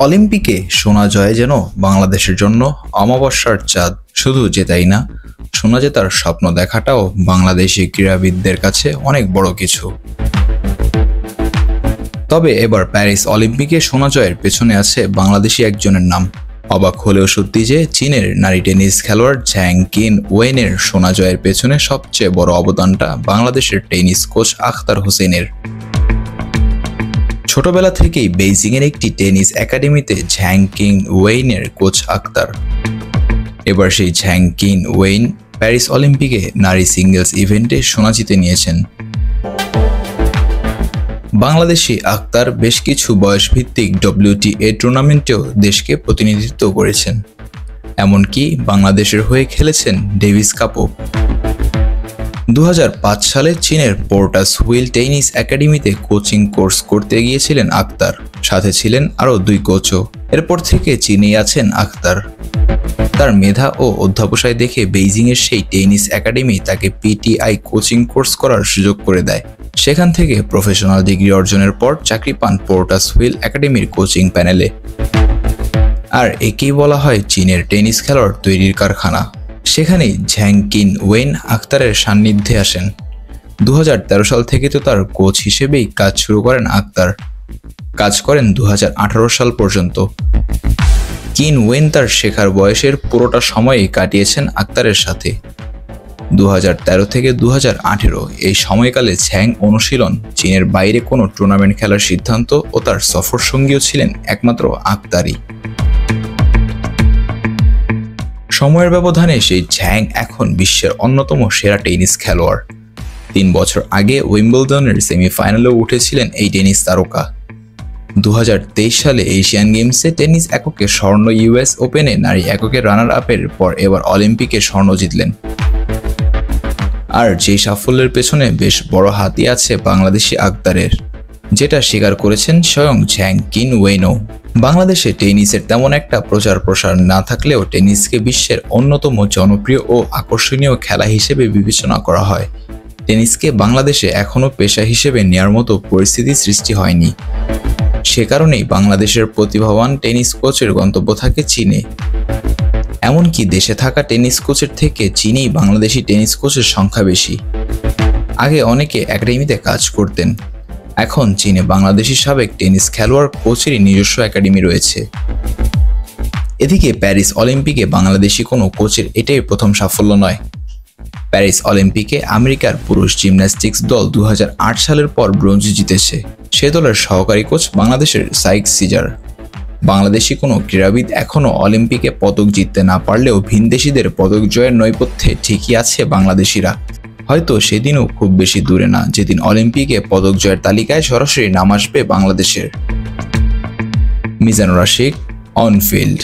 অলিম্পিকে সোনা জয় যেন বাংলাদেশের জন্য অমাবস্যার চাঁদ। শুধু জেতাই না, সোনা জেতার স্বপ্ন দেখাটাও বাংলাদেশি ক্রীড়াবিদদের কাছে অনেক বড় কিছু। তবে এবার প্যারিস অলিম্পিকে সোনা জয়ের পেছনে আছে বাংলাদেশি একজনের নাম। অবাক হলেও সত্যি যে চীনের নারী টেনিস খেলোয়াড় ঝ্যাং কিন ওয়েনের সোনা জয়ের পেছনে সবচেয়ে বড় অবদানটা বাংলাদেশের টেনিস কোচ আখতার হোসেনের। ছোটবেলা থেকেই বেইজিংয়ের একটি টেনিস একাডেমিতে ঝ্যাং কিন ওয়েনের কোচ আখতার। এবার সেই ঝ্যাং কিন ওয়েন প্যারিস অলিম্পিকে নারী সিঙ্গেলস ইভেন্টে সোনা জিতে নিয়েছেন। বাংলাদেশি আখতার বেশ কিছু বয়সভিত্তিক WTA টুর্নামেন্টেও দেশকে প্রতিনিধিত্ব করেছেন, এমনকি বাংলাদেশের হয়ে খেলেছেন ডেভিস কাপও। 2005 সালে চীনের পোর্টাস হুইল টেনিস একাডেমিতে কোচিং কোর্স করতে গিয়েছিলেন আখতার, সাথে ছিলেন আরও 2 কোচও। এরপর থেকে চীনেই আছেন আখতার। তার মেধা ও অধ্যাবসায় দেখে বেইজিংয়ের সেই টেনিস একাডেমি তাকে PTI কোচিং কোর্স করার সুযোগ করে দেয়। সেখান থেকে প্রফেশনাল ডিগ্রি অর্জনের পর চাকরি পান পোর্টাস হুইল একাডেমির কোচিং প্যানেলে। আর একেই বলা হয় চীনের টেনিস খেলোয়াড় তৈরির কারখানা। সেখানেই ঝ্যাং কিন ওয়েন আখতারের সান্নিধ্যে আসেন। 2013 সাল থেকে তো তার কোচ হিসেবেই কাজ শুরু করেন আখতার। কাজ করেন 2018 সাল পর্যন্ত। কিন ওয়েন তার শেখার বয়সের পুরোটা সময়ই কাটিয়েছেন আখতারের সাথে। 2013 থেকে 2018 এই সময়কালে ঝ্যাং অনুশীলন, চীনের বাইরে কোনো টুর্নামেন্ট খেলার সিদ্ধান্ত ও তার সফর সঙ্গীও ছিলেন একমাত্র আখতারই। সময়ের ব্যবধানে সেই ঝ্যাং এখন বিশ্বের অন্যতম সেরা টেনিস খেলোয়াড়। 3 বছর আগে উইম্বলডনের সেমিফাইনালেও উঠেছিলেন এই টেনিস তারকা। 2023 সালে এশিয়ান গেমসে টেনিস এককে স্বর্ণ, US ওপেনে নারী এককে রানার আপের পর এবার অলিম্পিকে স্বর্ণ জিতলেন। আর যেই সাফল্যের পেছনে বেশ বড় হাতই আছে বাংলাদেশি আখতারের, যেটা স্বীকার করেছেন স্বয়ং ঝ্যাং কিন ওয়েনও। বাংলাদেশে টেনিসের তেমন একটা প্রচার প্রসার না থাকলেও টেনিসকে বিশ্বের অন্যতম জনপ্রিয় ও আকর্ষণীয় খেলা হিসেবে বিবেচনা করা হয়। টেনিসকে বাংলাদেশে এখনও পেশা হিসেবে নেওয়ার মতো পরিস্থিতি সৃষ্টি হয়নি। সে কারণেই বাংলাদেশের প্রতিভাবান টেনিস কোচের গন্তব্য থাকে চীনে। এমনকি দেশে থাকা টেনিস কোচের থেকে চীনেই বাংলাদেশি টেনিস কোচের সংখ্যা বেশি। আগে অনেকে একাডেমিতে কাজ করতেন, এখন চীনে বাংলাদেশি সাবেক টেনিস খেলোয়াড় কোচেরই নিজস্ব একাডেমি রয়েছে। এদিকে প্যারিস অলিম্পিকে বাংলাদেশি কোনো কোচের এটাই প্রথম সাফল্য নয়। প্যারিস অলিম্পিকে আমেরিকার পুরুষ জিমন্যাস্টিক্স দল 2008 সালের পর ব্রোঞ্জ জিতেছে। সে দলের সহকারী কোচ বাংলাদেশের সাইক সিজার। বাংলাদেশি কোনো ক্রীড়াবিদ এখনও অলিম্পিকে পদক জিততে না পারলেও ভিনদেশিদের পদক জয়ের নৈপথ্যে ঠিকই আছে বাংলাদেশিরা। হয়তো সেদিনও খুব বেশি দূরে না যেদিন অলিম্পিকে পদক জয়ের তালিকায় সরাসরি নাম আসবে বাংলাদেশের। Mizanur Rasik, on field.